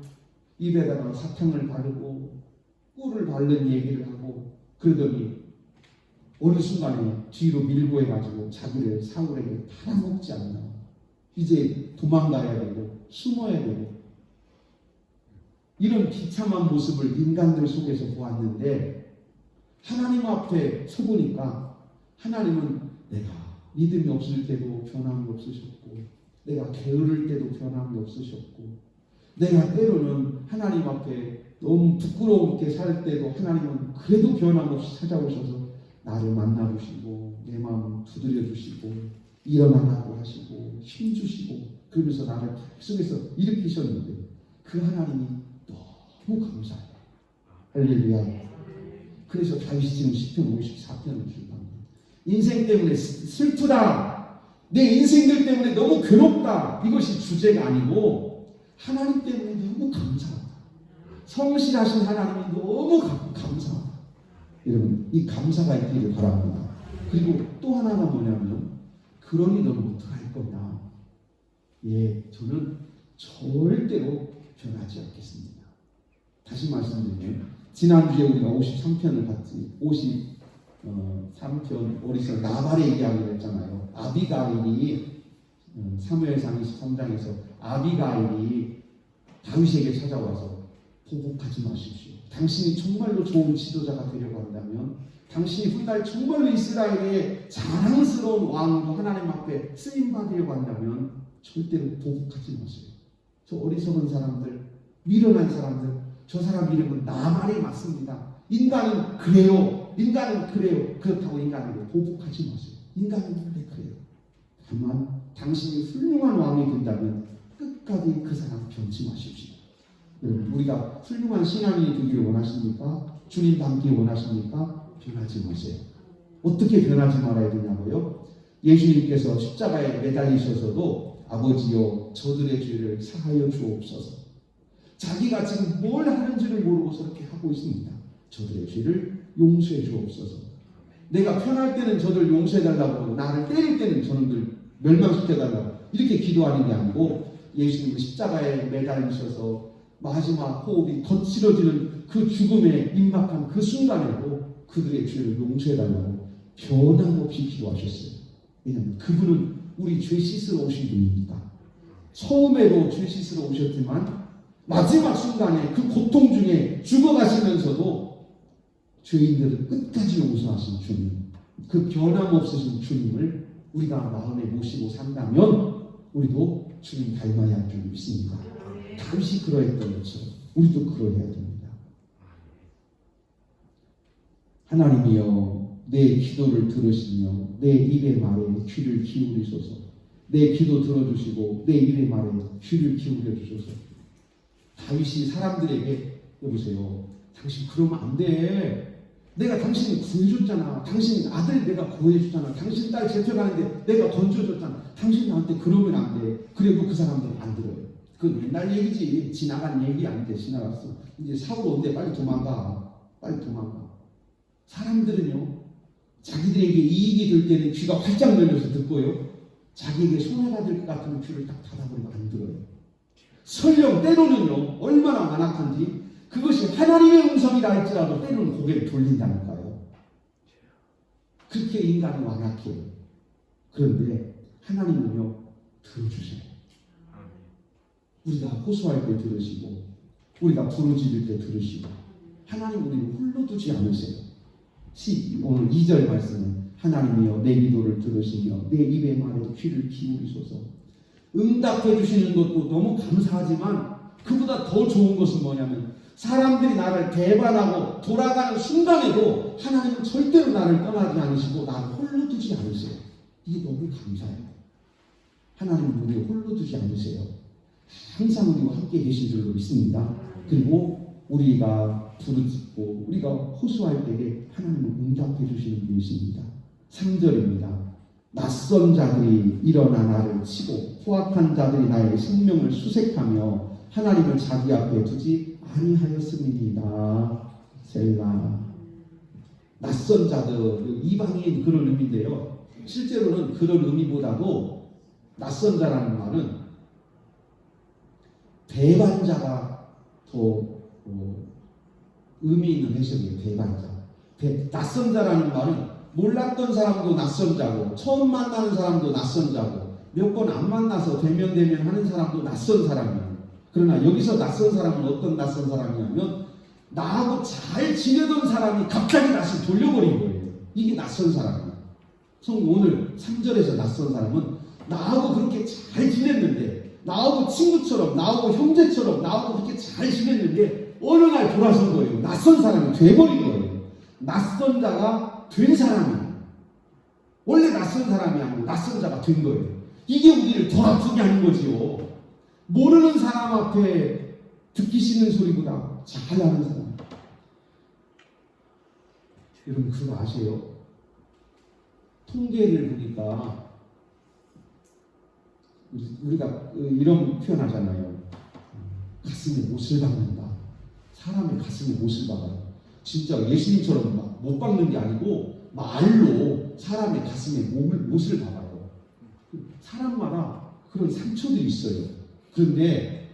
입에다가 사탕을 바르고 꿀을 바른 얘기를 하고 그러더니 어느 순간에 뒤로 밀고 해가지고 자기를 사울에게 팔아먹지 않나. 이제 도망가야 되고 숨어야 되고 이런 비참한 모습을 인간들 속에서 보았는데 하나님 앞에 서보니까 하나님은 내가 믿음이 없을 때도 변함이 없으셨고 내가 게으를 때도 변함이 없으셨고 내가 때로는 하나님 앞에 너무 부끄러움있게 살 때도 하나님은 그래도 변함없이 찾아오셔서 나를 만나주시고 내 마음을 두드려주시고 일어나라고 하시고 힘주시고 그러면서 나를 속에서 일으키셨는데 그 하나님이 너무 감사해요. 할렐루야. 그래서 다윗이 지금 시편 54편을 기록합니다. 인생 때문에 슬프다. 내 인생들 때문에 너무 괴롭다. 이것이 주제가 아니고 하나님 때문에 너무 감사하다. 성실하신 하나님이 너무 감사하다. 여러분 이 감사가 있기를 바랍니다. 그리고 또 하나가 뭐냐면 그러니 너는 어떡할 거냐. 예, 저는 절대로 변하지 않겠습니다. 다시 말씀드리면 지난주에 우리가 53편을 봤지. 53편 어디서 나발의 이야기를 했잖아요. 아비가일이 사무엘상 23장에서 아비가일이 다윗에게 찾아와서 보복하지 마십시오. 당신이 정말로 좋은 지도자가 되려고 한다면 당신이 훗날 정말로 이스라엘의 자랑스러운 왕으로 하나님 앞에 쓰임받으려고 한다면 절대로 보복하지 마세요. 저 어리석은 사람들, 미련한 사람들 저 사람 이름은 나발이 맞습니다. 인간은 그래요. 인간은 그래요. 그렇다고 인간에게 보복하지 마세요. 인간은 원래 그래요. 다만 당신이 훌륭한 왕이 된다면 끝까지 그 사람 변치 마십시오. 여러분 우리가 훌륭한 신앙인이 되기를 원하십니까? 주님 닮기 원하십니까? 변하지 마세요. 어떻게 변하지 말아야 되냐고요? 예수님께서 십자가에 매달리셔서도 아버지여 저들의 죄를 사하여 주옵소서. 자기가 지금 뭘 하는지를 모르고서 이렇게 하고 있습니다. 저들의 죄를 용서해 주옵소서. 내가 편할 때는 저들 용서해 달라고 하고 나를 때릴 때는 저놈들 멸망시켜 달라고 이렇게 기도하는 게 아니고 예수님은 십자가에 매달리셔서 마지막 호흡이 거칠어지는 그 죽음에 임박한 그 순간에도 그들의 죄를 용서해 달라고 변함없이 기도하셨어요. 왜냐하면 그분은 우리 죄 씻으러 오신 분입니다. 처음에도 죄 씻으러 오셨지만 마지막 순간에 그 고통 중에 죽어가시면서도 죄인들을 끝까지 용서하신 주님, 그 변함없으신 주님을 우리가 마음에 모시고 산다면 우리도 주님 닮아야 할 줄 믿습니다. 다윗이 그러했던 것처럼 우리도 그러해야 됩니다. 하나님이여 내 기도를 들으시며 내 입의 말에 귀를 기울이소서. 내 기도 들어주시고 내 입의 말에 귀를 기울여 주소서. 다윗이 사람들에게 여보세요. 당신 그러면 안 돼. 내가 당신을 구해줬잖아. 당신 아들 내가 구해줬잖아. 당신 딸 잡혀가는데 내가 건져줬잖아. 당신 나한테 그러면 안 돼. 그래도 그 사람들은 안 들어요. 그건 옛날 얘기지. 지나간 얘기 아닌데 지나갔어. 이제 사고로 온대. 빨리 도망가. 빨리 도망가. 사람들은요. 자기들에게 이익이 될 때는 귀가 활짝 열려서 듣고요. 자기에게 손해가 될 것 같으면 귀를 딱 닫아버리고 안 들어요. 설령 때로는요. 얼마나 완악한지 그것이 하나님의 음성이라 할지라도 때로는 고개를 돌린다니까요. 그렇게 인간이 완악해요. 그런데 하나님은요. 들어주세요. 우리가 호소할 때 들으시고 우리가 부르짖을 때 들으시고 하나님 우리를 홀로 두지 않으세요. 오늘 2절 말씀은 하나님이여 내 기도를 들으시며 내 입의 말에 귀를 기울이소서. 응답해 주시는 것도 너무 감사하지만 그보다 더 좋은 것은 뭐냐면 사람들이 나를 배반하고 돌아가는 순간에도 하나님은 절대로 나를 떠나지 않으시고 나를 홀로 두지 않으세요. 이게 너무 감사해요. 하나님은 우리를 홀로 두지 않으세요. 항상 우리와 함께 계신 줄로 믿습니다. 그리고 우리가 부르짖고 우리가 호소할 때에 하나님은 응답해 주시는 분이십니다. 3절입니다. 낯선 자들이 일어나 나를 치고 포악한 자들이 나의 생명을 수색하며 하나님을 자기 앞에 두지 아니하였음이니이다. 셀라. 낯선 자들, 이방인 그런 의미인데요. 실제로는 그런 의미보다도 낯선 자라는 말은 배반자가 더 의미 있는 해석이에요. 배반자. 낯선 자라는 말은 몰랐던 사람도 낯선 자고 처음 만나는 사람도 낯선 자고 몇 번 안 만나서 대면 하는 사람도 낯선 사람이에요. 그러나 여기서 낯선 사람은 어떤 낯선 사람이냐면 나하고 잘 지내던 사람이 갑자기 낯을 돌려버린 거예요. 이게 낯선 사람이에요. 오늘 3절에서 낯선 사람은 나하고 그렇게 잘 지냈는데 나하고 친구처럼 나하고 형제처럼 나하고 그렇게 잘 지냈는데 어느 날 돌아선 거예요. 낯선 사람이 돼버린 거예요. 낯선 자가 된 사람이에요. 원래 낯선 사람이 아니고 낯선 자가 된 거예요. 이게 우리를 더 아프게 하는 거지요. 모르는 사람 앞에 듣기 싫은 소리보다 잘 아는 사람. 여러분 그거 아세요? 통계를 보니까 우리가 이런 표현하잖아요. 가슴에 못을 박는다. 사람의 가슴에 못을 박아요. 진짜 예수님처럼 막 못 박는 게 아니고 말로 사람의 가슴에 못을 박아요. 사람마다 그런 상처들이 있어요. 그런데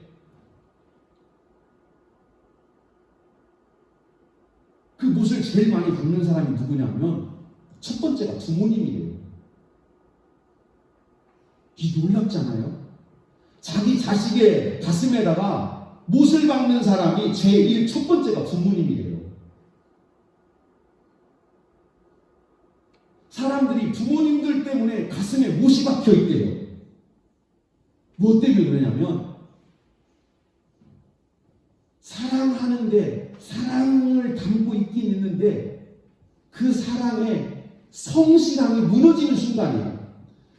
그 못을 제일 많이 박는 사람이 누구냐면 첫 번째가 부모님이에요. 이 놀랍잖아요. 자기 자식의 가슴에다가 못을 박는 사람이 제일 첫 번째가 부모님이에요. 사람들이 부모님들 때문에 가슴에 못이 박혀 있대요. 무엇 때문에 그러냐면 사랑하는데 사랑을 담고 있긴 있는데 그 사랑의 성실함이 무너지는 순간이에요.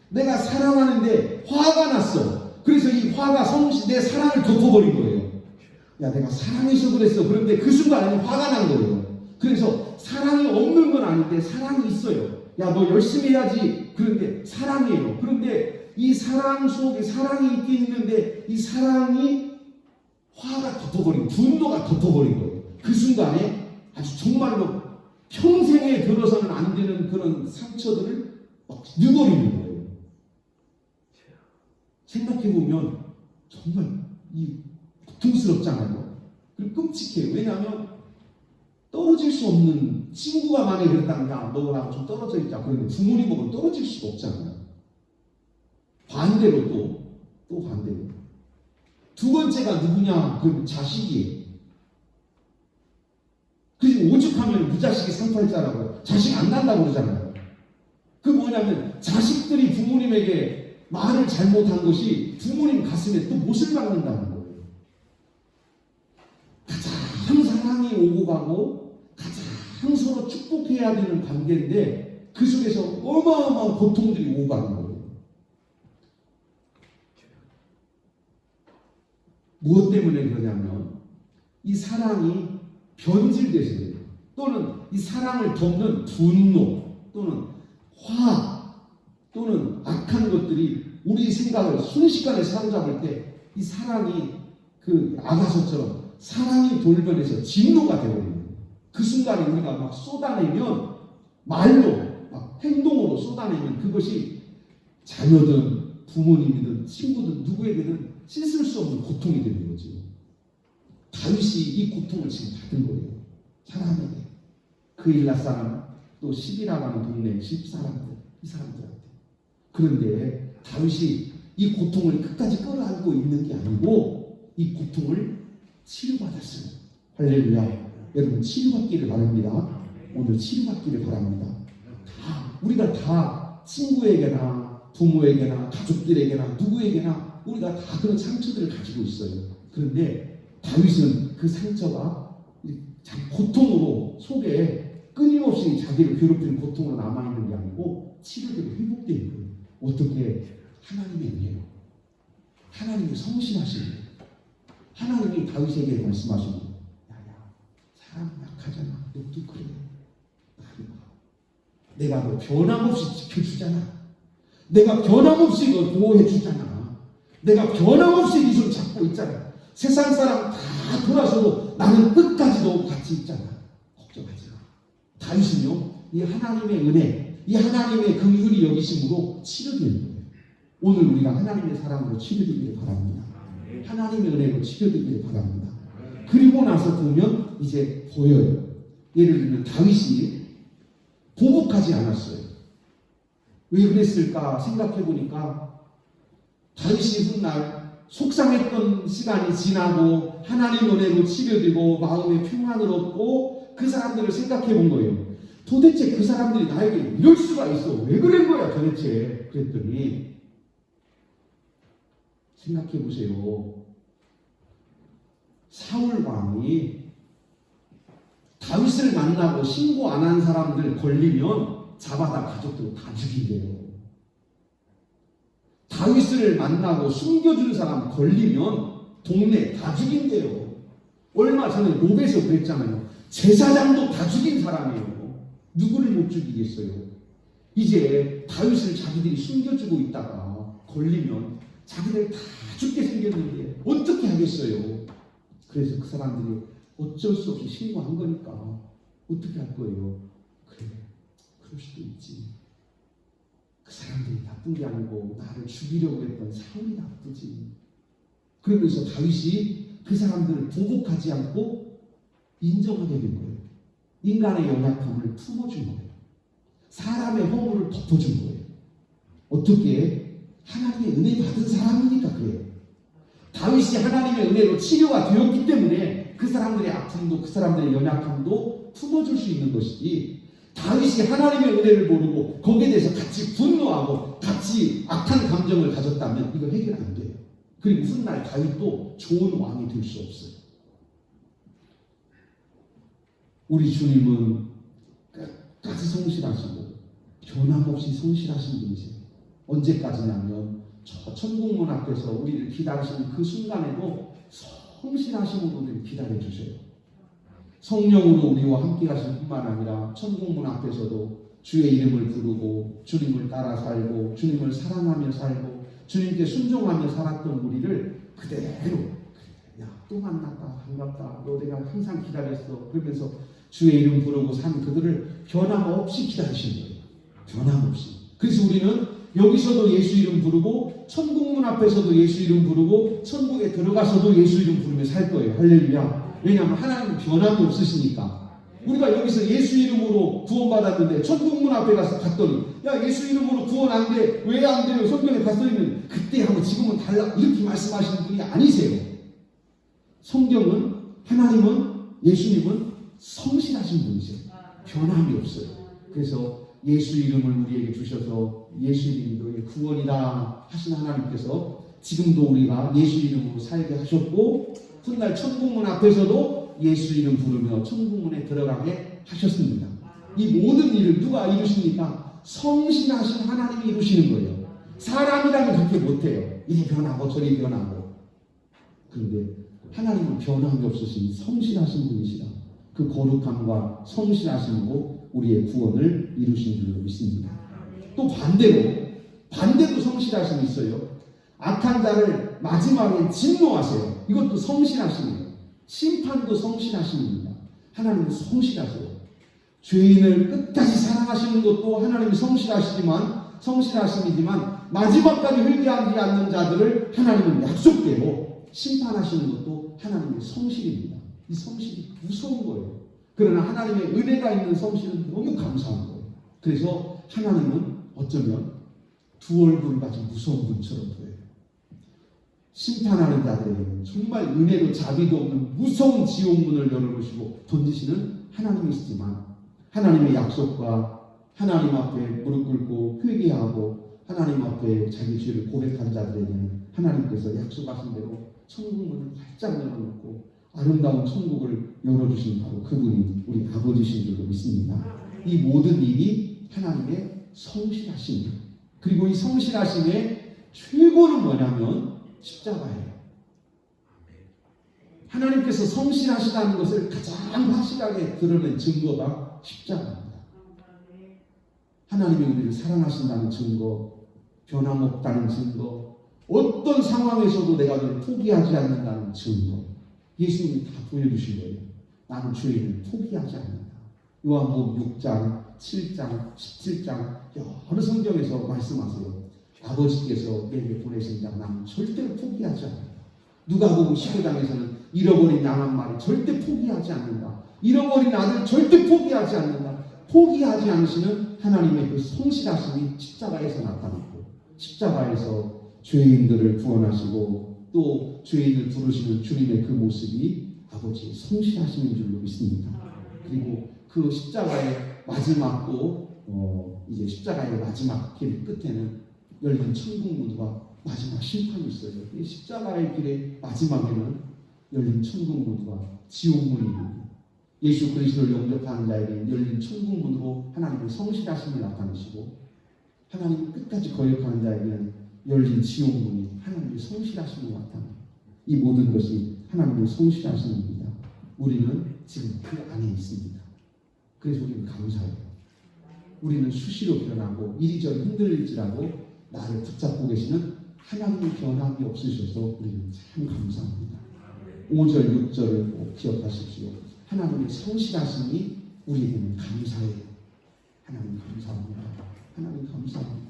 내가 사랑하는데 화가 났어. 그래서 이 화가 내 사랑을 덮어버린 거예요. 야, 내가 사랑해서 그랬어. 그런데 그 순간에 화가 난 거예요. 그래서 사랑이 없는 건 아닌데 사랑이 있어요. 야, 너 열심히 해야지. 그런데 사랑이에요. 그런데 이 사랑 속에 사랑이 있긴 있는데 이 사랑이 화가 덮어버린, 분노가 덮어버린 거예요. 그 순간에 아주 정말로 평생에 들어서는 안 되는 그런 상처들을 막 넣어버리는 거예요. 생각해보면 정말 고통스럽잖아요. 그리고 끔찍해요. 왜냐하면 떨어질 수 없는, 친구가 만약에 그랬다면 야, 너랑 좀 떨어져 있자. 그런데 부모님하고는 떨어질 수가 없잖아요. 반대로 또 반대로. 두 번째가 누구냐? 그 자식이에요. 그리고 오죽하면 무자식이 상팔자라고 자식 안 난다고 그러잖아요. 그 뭐냐면 자식들이 부모님에게 말을 잘못한 것이 부모님 가슴에 또 못을 박는다는 거예요. 가장 사랑이 오고 가고 가장 서로 축복해야 되는 관계인데 그 속에서 어마어마한 고통들이 오고 가는 거예요. 무엇 때문에 그러냐면 이 사랑이 변질돼서 그래요. 또는 이 사랑을 덮는 분노 또는 화 또는 악한 것들이 우리 생각을 순식간에 사로잡을 때 이 사랑이 그 아가서처럼 사랑이 돌변해서 진노가 되어버리는 거예요. 그 순간에 우리가 막 쏟아내면 말로 막 행동으로 쏟아내면 그것이 자녀든 부모님이든 친구든 누구에게든 씻을 수 없는 고통이 되는 거지. 다윗이 이 고통을 지금 받은 거예요. 사람에게. 그 일라 사람 또 십이라고 하는 동네 십 사람들 이 사람들한테. 그런데 다윗이 이 고통을 끝까지 끌어안고 있는 게 아니고 이 고통을 치료받았어요. 할렐루야. 여러분 치료받기를 바랍니다. 오늘 치료받기를 바랍니다. 우리가 다 친구에게나 부모에게나 가족들에게나 누구에게나 우리가 다 그런 상처들을 가지고 있어요. 그런데 다윗은 그 상처가 고통으로 속에 끊임없이 자기를 괴롭히는 고통으로 남아있는 게 아니고 치료되고 회복되는 거예요. 어떻게? 하나님의 은혜로. 하나님이 성실하시는 거예요. 하나님이 다윗에게 말씀하시는 거예요. 야야, 사람 약하잖아. 너도 그래. 내가 너 변함없이 지켜주잖아. 내가 변함없이 너 보호해주잖아. 내가 변함없이 네 손 잡고 있잖아. 세상 사람 다 돌아서도 나는 끝까지 너 같이 있잖아. 걱정하지 마. 다윗은요, 이 하나님의 은혜, 이 하나님의 긍휼이 여기심으로 치료되는 거예요. 오늘 우리가 하나님의 사랑으로 치료되기를 바랍니다. 하나님의 은혜로 치료되기를 바랍니다. 그리고 나서 보면 이제 보여요. 예를 들면 다윗이 보복하지 않았어요. 왜 그랬을까 생각해 보니까 다윗이 훗날 속상했던 시간이 지나고 하나님 은혜로 치료되고 마음의 평안을 얻고 그 사람들을 생각해 본 거예요. 도대체 그 사람들이 나에게 이럴 수가 있어. 왜 그런 거야 도대체. 그랬더니 생각해 보세요. 사울 왕이 다윗을 만나고 신고 안 한 사람들 걸리면 잡아다 가족들 다 죽인대요. 다윗을 만나고 숨겨준 사람 걸리면 동네 다 죽인대요. 얼마 전에 몹에서 그랬잖아요. 제사장도 다 죽인 사람이에요. 누구를 못 죽이겠어요? 이제 다윗을 자기들이 숨겨주고 있다가 걸리면 자기들 다 죽게 생겼는데 어떻게 하겠어요? 그래서 그 사람들이 어쩔 수 없이 신고한 거니까 어떻게 할 거예요? 그래, 그럴 수도 있지. 그 사람들이 나쁜 게 아니고 나를 죽이려고 했던 사울이 나쁘지. 그러면서 다윗이 그 사람들을 보복하지 않고 인정하게 된 거예요. 인간의 연약함을 품어준 거예요. 사람의 허물을 덮어준 거예요. 어떻게? 하나님의 은혜 받은 사람이니까 그래요. 다윗이 하나님의 은혜로 치료가 되었기 때문에 그 사람들의 아픔도 그 사람들의 연약함도 품어줄 수 있는 것이지, 다윗이 하나님의 은혜를 모르고 거기에 대해서 같이 분노하고 같이 악한 감정을 가졌다면 이거 해결 안 돼요. 그리고 훗날 다윗도 좋은 왕이 될 수 없어요. 우리 주님은 끝까지 성실하시고 변함없이 성실하신 분이세요. 언제까지냐면 저 천국문 앞에서 우리를 기다리시는 그 순간에도 성실하신 분들이 기다려주셔요. 성령으로 우리와 함께 하실 뿐만 아니라 천국문 앞에서도 주의 이름을 부르고 주님을 따라 살고 주님을 사랑하며 살고 주님께 순종하며 살았던 우리를 그대로, 야, 또 만났다, 반갑다, 너 내가 항상 기다렸어, 그러면서 주의 이름 부르고 산 그들을 변함없이 기다리시는 거예요. 변함없이. 그래서 우리는 여기서도 예수 이름 부르고 천국문 앞에서도 예수 이름 부르고 천국에 들어가서도 예수 이름 부르며 살 거예요. 할렐루야. 왜냐하면 하나님은 변함이 없으시니까. 우리가 여기서 예수 이름으로 구원받았는데 천국문 앞에 가서 갔더니 야, 예수 이름으로 구원 안 돼. 왜 안 돼요? 성경에 갔더니 그때하고 지금은 달라. 이렇게 말씀하시는 분이 아니세요. 성경은, 하나님은, 예수님은 성실하신 분이세요. 변함이 없어요. 그래서 예수 이름을 우리에게 주셔서 예수 이름이 너의 구원이다 하신 하나님께서 지금도 우리가 예수 이름으로 살게 하셨고 훗날 천국문 앞에서도 예수 이름 부르며 천국문에 들어가게 하셨습니다. 이 모든 일을 누가 이루십니까? 성실하신 하나님이 이루시는 거예요. 사람이라면 그렇게 못해요. 이리 변하고 저리 변하고. 그런데 하나님은 변함이 없으신 성실하신 분이시다. 그 거룩함과 성실하심으로 우리의 구원을 이루신 줄로 믿습니다. 또 반대로 성실하심이 있어요. 악한 자를 마지막에 진노하세요. 이것도 성실하심이에요. 심판도 성실하심입니다. 하나님은 성실하세요. 죄인을 끝까지 사랑하시는 것도 하나님이 성실하심이지만 마지막까지 회개하지 않는 자들을 하나님은 약속대로 심판하시는 것도 하나님의 성실입니다. 이 성실이 무서운 거예요. 그러나 하나님의 은혜가 있는 성실은 너무 감사한 거예요. 그래서 하나님은 어쩌면 두 얼굴 가진 무서운 분처럼 보여요. 심판하는 자들에게는 정말 은혜도 자비도 없는 무서운 지옥문을 열어놓으시고 던지시는 하나님이시지만 하나님의 약속과 하나님 앞에 무릎 꿇고 회개하고 하나님 앞에 자기 죄를 고백한 자들에게는 하나님께서 약속하신 대로 천국문을 활짝 열어놓고 아름다운 천국을 열어주신 바로 그분이 우리 아버지신 줄로 믿습니다. 이 모든 일이 하나님의 성실하심, 그리고 이 성실하심의 최고는 뭐냐면 십자가예요. 하나님께서 성실하시다는 것을 가장 확실하게 드러낸 증거가 십자가입니다. 하나님이 우리를 사랑하신다는 증거, 변함없다는 증거, 어떤 상황에서도 내가 늘 포기하지 않는다는 증거, 예수님이 다 보여주신 거예요. 나는 죄인을 포기하지 않는다. 요한복음 6장, 7장, 17장 여러 성경에서 말씀하세요. 아버지께서 내게 보내신 자 나는 절대로 포기하지 않는다. 누가복음 15장에서는 잃어버린 양 한 마리 절대 포기하지 않는다. 잃어버린 아들 절대 포기하지 않는다. 포기하지 않으시는 하나님의 그 성실하심이 십자가에서 나타났고, 십자가에서 죄인들을 구원하시고 또 죄인을 부르시는 주님의 그 모습이 아버지의 성실하심인 줄로 믿습니다. 그리고 그 십자가의 마지막도 이제 십자가의 마지막 길 끝에는 열린 천국문과 마지막 심판이 있어요. 이 십자가의 길의 마지막에는 열린 천국문과 지옥문이 있고, 예수 그리스도를 영접하는 자에게 열린 천국문으로 하나님의 성실하심을 나타내시고, 하나님을 끝까지 거역하는 자에게는 열린 지옥문이 하나님의 성실하심을 나타내요. 이 모든 것이 하나님의 성실하심입니다. 우리는 지금 그 안에 있습니다. 그래서 우리는 감사해요. 우리는 수시로 변하고 이리저리 흔들릴지라도 나를 붙잡고 계시는 하나님의 변함이 없으셔서 우리는 참 감사합니다. 5절, 6절을 꼭 기억하십시오. 하나님의 성실하심이 우리에게는 감사해요. 하나님 감사합니다. 하나님 감사합니다.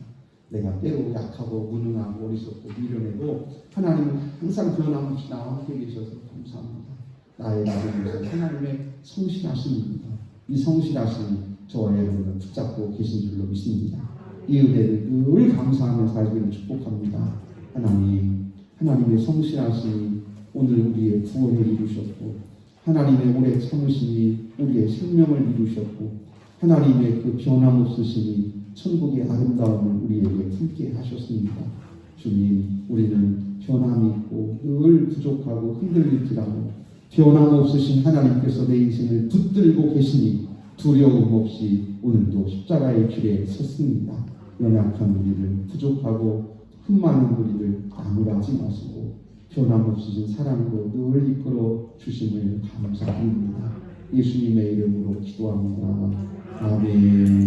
내가 때로 약하고 무능하고 어리석고 미련해도 하나님은 항상 변함없이 나와 함께 계셔서 감사합니다. 나의 나를 위해서 하나님의 성실하심입니다. 이 성실하심이 저와 여러분을 붙잡고 계신 줄로 믿습니다. 이 은혜를 늘 감사하며 살기를 축복합니다. 하나님의 성실하심이 오늘 우리의 구원을 이루셨고, 하나님의 오래 참으심이 우리의 생명을 이루셨고, 하나님의 그 변함없으심이 천국의 아름다움을 우리에게 품게 하셨습니다. 주님, 우리는 변함이 있고 늘 부족하고 흔들릴지라도 변함없으신 하나님께서 내 인생을 붙들고 계시니 두려움 없이 오늘도 십자가의 길에 섰습니다. 연약한 우리를, 부족하고 흠 많은 우리를 나무라지 마시고 변함없으신 사랑으로 늘 이끌어 주심을 감사드립니다. 예수님의 이름으로 기도합니다. 아멘.